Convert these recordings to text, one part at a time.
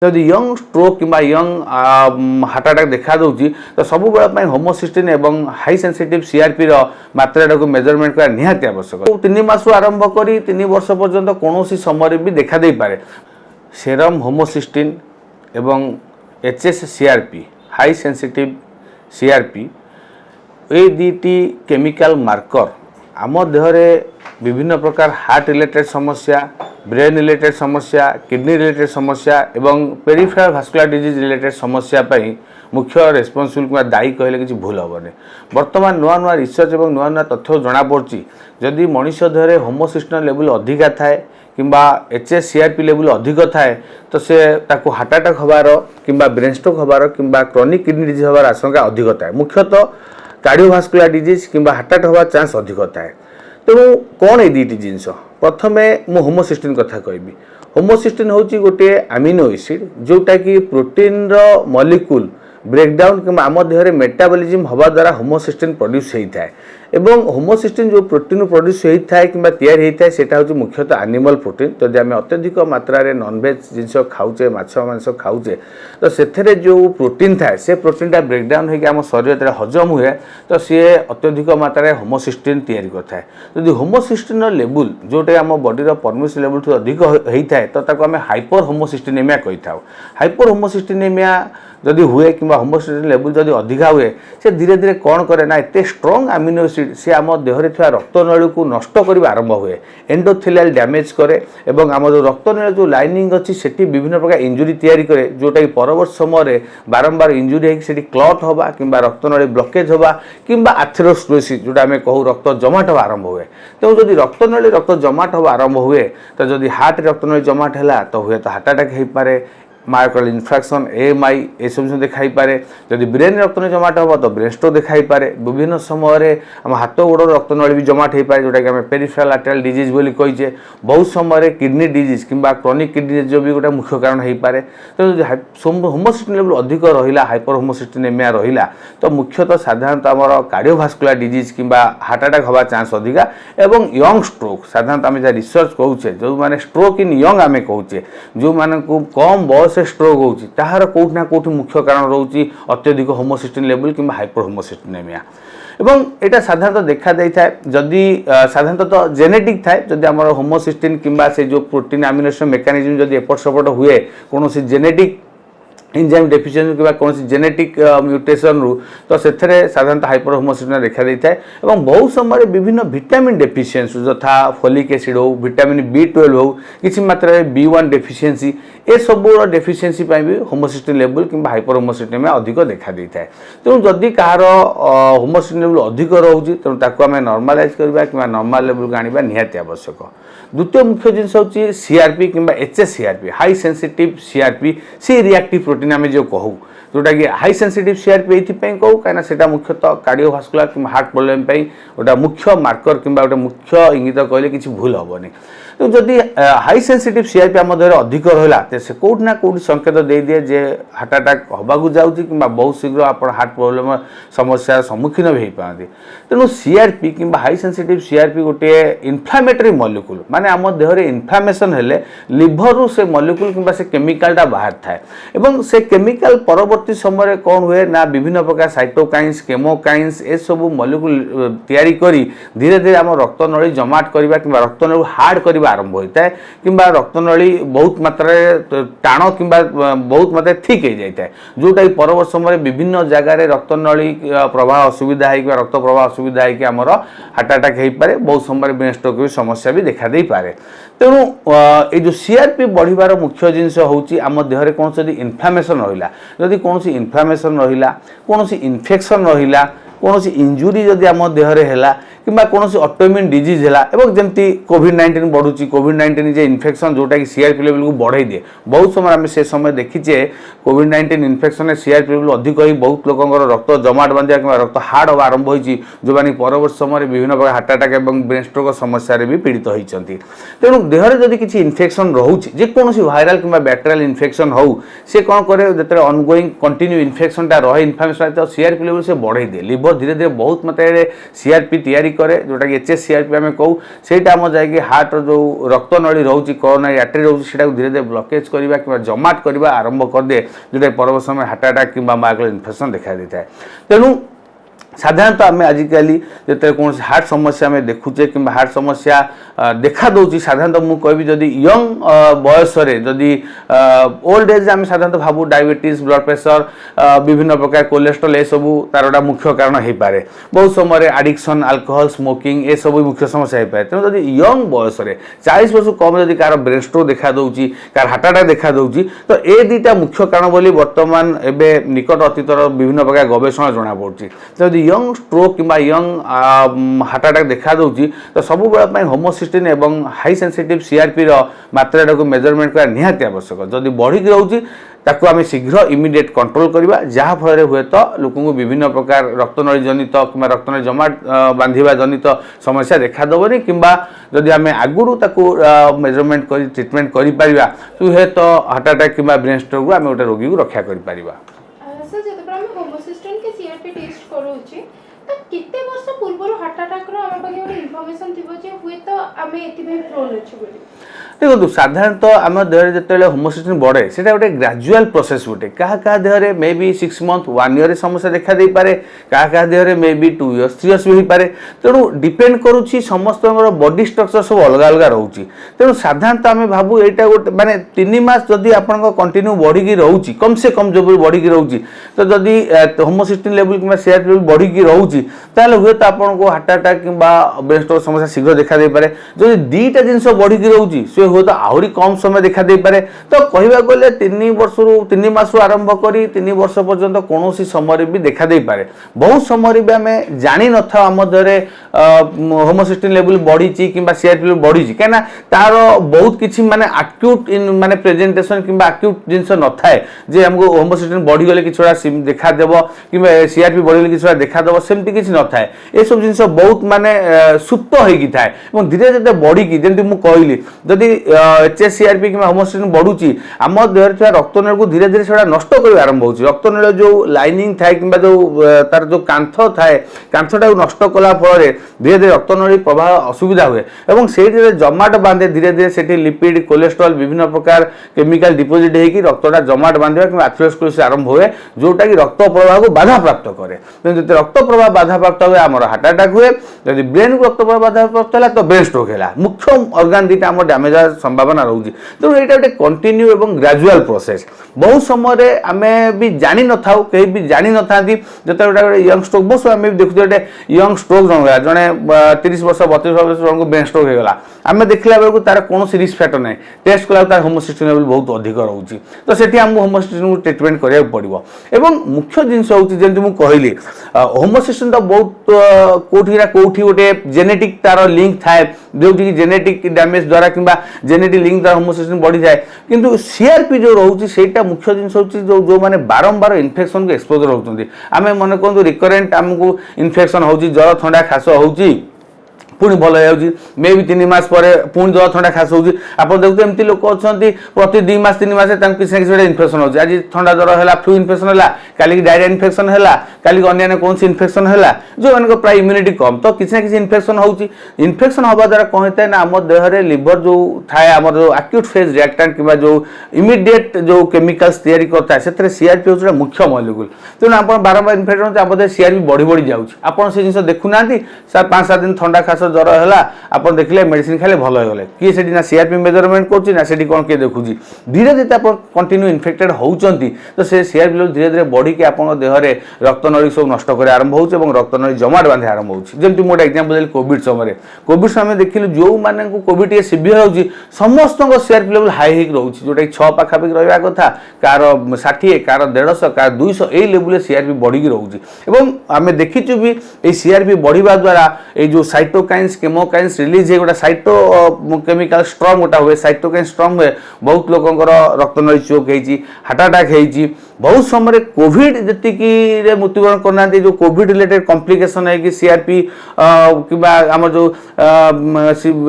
जदि young stroke किंबा young heart attack देखा दूँ तो सब बेले होमोसिस्टिन एवं हाई सेंसिटिव सीआरपी मात्रा को मेजरमेंट करा निहाती आवश्यक। 3 मास आरंभ कर 3 वर्ष पर्यंत कौन समय भी देखा दे पारे। सेरम होमोसिस्टिन एवं HSCRP हाई सेंसिटिव सीआरपी ये दुईटी केमिकल मार्कर आम देहरे विभिन्न प्रकार हार्ट रिलेटेड समस्या, ब्रेन रिलेटेड समस्या, किडनी रिलेटेड समस्या एवं पेरिफेरल भास्कुलर डिजीज रिलेटेड समस्या पई मुख्य रेस्पॉन्सिबल किंवा दायी कहले किसी भूल हेबनी। वर्तमान नुआ नुआ रिसर्च एवं नुआ नुआ तथ्य जना पड़ी जदि मनीष देहरे होमोसिस्टिन लेवल अधिका थाए किंबा HSCRP लेवल अधिक थाए तो से ताकू हार्ट अटैक हबार किंबा ब्रेन स्ट्रोक हबार किंबा क्रॉनिक किडनी डिजीज हबार आशंका अधिक थाए। मुख्यतः कार्डियोभास्कुलर डिजीज किंबा हार्ट अटैक हबार चांस अधिक थाए। तेणु कौन ये दुईटी जिनस प्रथमे मु होमोसिस्टिन कथा कहबी। होमोसिस्टिन हूँ गोटे अमीनो एसिड जोटा कि प्रोटीन रो मॉलिक्यूल ब्रेकडाउन कि आम देहरे मेटाबॉलिज्म हवा द्वारा होमोसिस्टिन प्रोड्यूस होता है एवं होमोसिस्टिन जो प्रोटीन प्रोड्यूस होता है कि तैयारी होता है सेटा हूँ मुख्यतः एनिमल प्रोटीन। तो जब आम अत्यधिक मात्रा रे नॉनवेज जिनस खाऊे माछ मांस खाऊे तो से जो प्रोटीन थाए से प्रोटीनटा ब्रेकडाउन होकर आम शरीर हजम हुए तो सी अत्यधिक मात्रा होमोसिस्टिन तैयारी करता है। जब होमोसिस्टिन लेवल जोटा आम बॉडी परमिशन लेवल ठू अधिक होता है तो आम हाइपर होमोसिस्टिनेमिया कही था। हाइपर होमोसिस्टिनेमिया जदि हुए कि होमोसिस्टिन लेवल जदि अधिका हुए से धीरे धीरे कौन करे ना एत स्ट्रंग अमीनो एसिड से आम देहरे थी रक्तनली को नष्ट करने आरंभ हुए, एंडोथेलियल डैमेज करे एवं आम जो रक्तनली जो लाइनिंग अच्छी सेठी विभिन्न प्रकार इंजुरी तैयारी करे जोटा कि परवर्त समय बारंबार इंजुरी होगी क्लट हवा कि रक्तनली ब्लकेज हवा कि आथेरोस्क्लेरोसिस जोटा आम कहूँ रक्त जमाट हवा आरंभ हुए। तेणु जदि रक्तनली रक्त जमाट हवा आरंभ हुए तो जदि हार्ट रक्तनली जमाट है तो हुए तो हार्ट अटैक हो पारे, मायोकार्डियल इन्फ्राक्शन AMI ये सब देखाई पारे। जदि ब्रेन रक्तनली जमाट हम तो ब्रेन स्ट्रोक देखाई पारे। विभिन्न समय आम हाथ गोड़ रक्तनली भी जमाट हो पाए जोटा कि आम पेरिफेरल आर्टेरियल डिजीज बोली कहीचे। बहुत समय किडनी डिजीज किंबा क्रॉनिक किडनी डिजीज भी गोटे मुख्य कारण हो पाए। तो होमोसिस्टिन लेवल अधिक रहा हाइपर होमोसिस्टिनेमिया रहा तो मुख्यतः साधारणतः आम कार्डियोभास्कुलर डिजीज किंबा हार्ट अटैक हवा चांस अधिका एवं यंग स्ट्रोक साधारणतः आम जहाँ रिसर्च कहूचे जो मैंने स्ट्रोक इन यंग आम कहूचे जो मान कम बयस स्ट्रोक होची ताहार कोठ ना कोठ मुख्य कारण रोची अत्यधिक होमोसिस्टिन लेवल किंबा हाइपर होमोसिस्टिनेमिया। एवं एटा साधारणतः देखा दे था जदि साधारणतः तो जेनेटिक थाए जदि आम होमोसिस्टिन किंबा से जो प्रोटीन अमीनो एसिड मेकानिज्म जदि एपट सेपट हुए कौन जेनेटिक एंजाइम डेफिशिएंसी किंवा कौन जेनेटिक म्यूटेशन रु तो से साधारणतः हाइपर होमोसिस्टिन देखा दे था। एवं बहुत समय विभिन्न विटामिन डेफिशिएंसी यथा फोलिक एसिड हो, विटामिन B12 हो, किसी मात्रा B1 डेफिशिएंसी ए सब डेफिशिएंसी भी होमोसिस्टिन लेवल किंबा हाइपर होमोसिस्टिनेमिया अधिक देखा दे था। तेणु जदि कहार होमोसिस्टिन लेवल अधिक रोचे तेणु ताको आम नॉर्मलाइज करबा कि नॉर्मल लेवल को आनिबा निहाती आवश्यक। द्वितीय मुख्य जिनस होची CRP किंबा HSCRP high sensitive CRP C reactive protein आम जो कहूँ जोटा कि हाई सेंसिटिव CRP ये कहूँ कहीं मुख्यतः कार्डियोभास्कुलर कि हार्ट प्रोब्लेम गोटे मुख्य मार्कर कि गोटे मुख्य इंगित कहले किसी भूल हेनी। तो जदि हाई सेंसिटिव CRP आम देहरे अधिक रहा तो से कौट ना कौट संकेत दे दिए जे हार्ट अटैक होगा जाऊँगी कि बहुत शीघ्र आप हार्ट प्रोब्लेम समस्या सम्मुखीन भी हो पाते। तेणु CRP कि हाई सेंसिटिव CRP गोटे इनफ्लामेटरी मॉलिक्यूल माने आम देहरे इनफ्लामेशन हेले लिभर रु से मॉलिक्यूल कि से केमिकलटा बाहर थाए एवं से केमिकल परवर्ती समय कौन हुए ना विभिन्न प्रकार साइटोकाइन्स केमोकाइन्स ए सब मॉलिक्यूल तैयारी करी धीरे धीरे आम रक्तनली जमाट करबा कि रक्तनली हार्ड करबा आरंभ होता है कि रक्तनली बहुत मात्रा टाण कि बहुत मात्रा थिक हो जाता है जोटा कि परवर्त समय विभिन्न जगार रक्तनली प्रवाह असुविधा है रक्त प्रवाह असुविधा है कि आमर हार्ट अटैक हो पाए। बहुत समय ब्रेन स्ट्रोक भी समस्या भी देखा दे पारे। तेणु ये जो CRP बढ़िबार मुख्य जिनस होची आम देहरे कौन से इनफ्लामेशन रहा जदि कौन इनफ्लामेशन रहा कौन इन्फेक्शन रहा कौन इंजुरी जदि आम देहरे है कि कौन ऑटोइम्यून डिजीज है एवं जमती कोविड-19 बढ़ुची कोविड-19 जे इन्फेक्शन जोटा कि CRP लेवल को बढ़ाई दिए। बहुत समय आम से समय देखीचे कोविड-19 इन्फेक्शन CRP लेवल अधिक ही बहुत लोकर रक्त जमाट बांधा कि रक्त हार्ड हवा आरंभ होती जो मैंने परवर्त समय विभिन्न प्रकार हार्ट अटैक और ब्रेन स्ट्रोक समस्या भी पीड़ित होती। तेणु देहरे जदि किसी इन्फेक्शन रोचे जेकोसी भाइराल कि बैक्टेरियल इन्फेक्शन हो सी कौन करे जो ऑनगोइंग कंटिन्यू इन्फेक्शनटा रहे इन्फ्लामेशन तो CRP लेवल से बढ़ाई दिए। लिवर धीरे धीरे बहुत मात्रा CRP तैयारी करे जोटा कि HSCRP आम कहू से जाकि हार्ट जो रक्त नली रोचे कोरोनरी आर्टरी रोचे धीरे धीरे ब्लकेज करवा कि जमाट करवा आरंभ कर दिए जोटा परवर्त समय हार्ट अटैक कि माइग्रेन इन्फेक्शन देखा दी है। तेणु साधारणतः आम आजिकल जो कौन हार्ट समस्या आम देखुचे कि हार्ट समस्या देखा दूसरी साधारणतः मुझे कहबी जदि यंग बयस जदि ओल्ड एज आम साधारणतः भावु डायबिटीज ब्लड प्रेशर विभिन्न प्रकार कोलेस्ट्रोल ये सब तार गोटा मुख्य कारण हो पाए। बहुत समय आडिक्शन अल्कोहल स्मोकिंग ये सब मुख्य समस्या हो पाए। तेणु जदि यंग बयस 40 वर्ष कम जदि कार ब्रेन स्ट्रोक देखा दूसरी कार हार्ट अटैक देखा दूसरी तो ये दुईटा मुख्य कारण बोली बर्तमान एवं निकट अतीतर विभिन्न प्रकार गवेषणा जना पड़ी। जदि यंग स्ट्रोक कि यंग हार्ट अटैक देखा दूसरी तो सब होमोसिस्टिन एवं हाई सेंसिटिव सीआरपी मात्रा को मेजरमेंट करा निहाती आवश्यक। जदि बढ़ी रोचे ताकू आम शीघ्र इमिडिएट कंट्रोल करवा जहाँफल हुए तो लोक विभिन्न प्रकार रक्तनली जनित कि रक्तनली जमाट बांधा जनित समस्या देखादेवनी कि जदि आम आगुरी मेजरमेंट कर ट्रिटमेंट कर हुए तो हार्ट अटैक कि ब्रेन स्ट्रोक को आम गोटे रोगी को रक्षा कर। कितने वर्ष पूर्व हार्ट अटैक रो हम पाखे इनफॉरमेशन थिबो जे हुए तो आमे एतिबे प्रोन अछि बोली। देखो साधारणतः आम देह जो होमोसिस्टिन बढ़े से गोटे ग्राजुआल प्रोसेस गोटे क्या Dehre may be 6 month 1 year समस्या देखा दे पारे क्या Dehre may be 2 years 3 years भी हो पारे। तेणु डिपेंड करुच्ची समस्त बॉडी स्ट्रक्चर सब अलग अलग रोचे। तेणु साधारणतः आम भावु यहाँ गोटे माने 3 मास जदि आप कंटिन्यू बढ़ी रोचे कम से कम जो बढ़ी रोचे तो जदि होमोसिस्टिन लेवल कि सीआरपी लेवल बढ़ी रोचे ताले हुए तो आपको हार्ट अटैक कि ब्रेन स्ट्रोक समस्या शीघ्र देखा दे पारे। जदि दुईटा जिनस बढ़ी रोचे से हुए तो आहरी कम समय देखा दे पारे। तो कहवा गले 3 वर्ष 3 मास आरंभ करी 3 वर्ष पर्यंत कौन समय भी देखा दे पारे। बहुत समय भी आम जानी न था आम देहरे होमोसिस्टिन लेवल बढ़ी कि सीआरपी लेवल बढ़ी कहीं तार बहुत किसी माने एक्यूट माने प्रेजेंटेशन कि एक्यूट जिनस न थाए जे हमको होमोसिस्टिन बढ़ीगले कि देखा देव कि सीआरपी बढ़ीगले कि देखा सेमती किसी न थाए। ये सब जिन बहुत माने सुप्त होगी थाए धीरे धीरे बढ़ी जमी मुझे कहली जदि HSCRP कि होमोसिस्टिन बढ़ुची आम देहर रक्तनल को धीरे धीरे से नष्ट कर आरंभ हो। रक्तनल जो लाइनिंग थाए कि तार जो कांथ थाए कांथटा नष्ट कला फल धीरे धीरे रक्तनली प्रवाह असुविधा हुए और से जमाट बांधे धीरे धीरे से लिपिड कोलेस्ट्रॉल विभिन्न प्रकार केमिकल डिपोजिट होगी रक्तटा जमाट बांधा कि एथेरोस्क्लेरोसिस आरंभ हुए जोटा कि रक्त प्रवाह को बाधा प्राप्त करे। जब रक्त प्रवाह बाधा प्राप्त हुए आम हार्ट अटैक हुए जब ब्रेन को रक्त प्रवाह बाधा प्राप्त है तो ब्रेन स्ट्रोक है मुख्य ऑर्गन दुईटा आम डैमेज संभावना रोचे। तेणु यहाँ गोटे कंटिन्यू और ग्राजुआल प्रोसेस बहुत समय आम भी जानी न था कहीं भी जानी न था जो गोटे यंग स्ट्रोक बहुत आम भी देखुचे गोटे यंग स्ट्रोक जन जड़े 30 वर्ष 32 वर्ष जन को ब्रेन स्ट्रोक होगा आम देखला बेलू तार कौन रिस्क फैक्टर ना टेस्ट कला तार होमोसिस्टिन लेवल बहुत अधिक रोचे। तो सेठी आमको होमोसिस्टिन को ट्रिटमेंट करा पड़ो। एवं मुख्य जिनस हूँ जमी मुझे कहली होमोसिस्टिन तो बहुत कौटी कौटी गोटे जेनेटिक तार लिंक थाए जो कि जेनेटिक डैमेज द्वारा कि जेनेटिक लिंक द्वारा होमोसिस्टिन बढ़ी जाए किंतु सीआरपी जो रोचे सेटा मुख्य जिनस होची जो माने बारंबार इन्फेक्शन को एक्सपोजर होती आम मन कहूँ रिकरेंट आमको इन्फेक्शन होची जर थंडा खास होची पुणी भल हो मे भी 3 मास पर पुणी जर थंडा खास हो देखते एमती लोक अच्छा प्रति 2 मास 3 मास किसी ना किसी इन्फेक्शन हो आज थंडा जर है फ्लू इन्फेक्शन है काली डायरिया इन्फेक्शन है काली अन्य कौन इन्फेक्शन है जो मान प्राय इम्यूनिटी कम तो किसी ना किसी इन्फेक्शन होची इन्फेक्शन हवा द्वारा कौन होता है ना आम देहरे लिवर जो थाए आम जो एक्यूट फेज रिएक्टेंट कि जो इमिडिएट जो केमिकल्स तैयारी करता है से सीआरपी हूँ मुख्य मॉलिक्यूल। तेणु आप बारंबार इन्फेक्शन आप सीआरपी बढ़ी बढ़ी जाऊँच से जिन देखुना 5-7 दिन थंडा खास जर है आप देखिए मेडिसिन खाले भल हो गले किए से ना सीआरपी मेजरमेंट कर कौन किए देखुँ धीरे धीरे आप कंटिन्यू इन्फेक्टेड होती तो से सीआरपी लेवल धीरे धीरे बढ़ी आप देहरे रक्तनली सब नष्ट कर आरंभ हो रक्तनली जमाट बांधे आरंभ होमती मोटे एक्जामपल देली कोविड समय देखिलु जो मैंने कोविड टे सीवियर हो समस्त सीआरपी लेवल हाई रोचे जोटा 6 पाखापाखि रहा कथा कार 60 कार 150 कार 200 यही लेवल सीआरपी बढ़ी रोचे। आम देखीचु भी सीआरपी बढ़िया द्वारा ये जो साइटोकाइन साइटोकाइन्स केमोकाइन्स रिलीज हे गोटा साइटो केमिकल स्ट्रॉन्ग गोटा हुए साइटोकाइन स्ट्रॉन्ग हुए बहुत लोकंकर रक्त नली चोक होती हार्ट अटैक होती बहुत समय कोविड जी मृत्युवरण करना जो कोविड रिलेटेड कॉम्प्लिकेशन है कि सीआरपी कि आम जो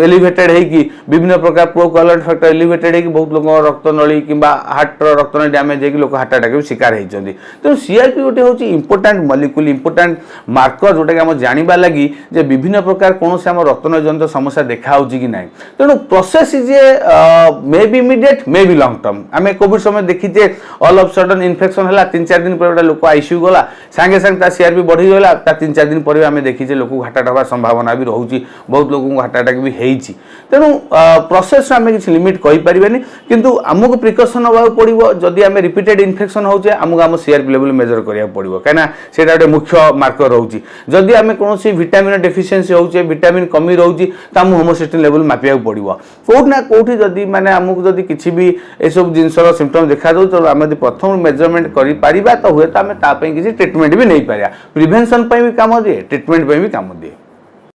एलिवेटेड है कि विभिन्न प्रकार प्रोकोलर फैक्टर एलिवेटेड है कि बहुत लोग रक्त नली कि हार्ट रक्त नली डैमेज है लोक हार्ट अटैक शिकार होती तेणु सीआरपी गोटे हूँ इंपोर्टाट मलिक्यूल इंपोर्टाट मार्कर जोटा कि आम जानवा लगी जे विभिन्न प्रकार कौन से आम रक्त नली जनित समस्या देखा कि ना तेणु process is a may be immediate may be long term आम कोविड समय देखीचे ऑल ऑफ सडन इन्फेक्शन है 3-4 दिन पर गोटे लोक आईसीयू गला सांगे सांगे सीआरपी बढ़ीगला 3-4 दिन पर आम देखीचे लोक हार्ट अटैक होगा संभावना भी रोचे बहुत लोक हार्ट अटैक भी होती तेणु प्रोसेस आम किसी लिमिट कहीपर किंतु आमको प्रिकसन होगा पड़ो जदि आम रिपीटेड इन्फेक्शन होचे आमको आम सीआरपी लेवल मेजर करा पड़ो कहीं से गोटे मुख्य मार्कर रोचे जदि आम कौन विटामिन डेफिशिएंसी होचे विटामिन कमी रोचे तो आम होमोसिस्टिन लेवल मापिया पड़ो कौटना कौटी जदि माने आमको जदि किसी भी सब जिनसर सिम्पटम देखा दो तो आम प्रथम मेजरमेंट कर तो हुए तो आम किसी ट्रिटमेंट भी नहीं पारिया प्रिवेंशन भी काम दिए ट्रिटमेंट भी काम दिए।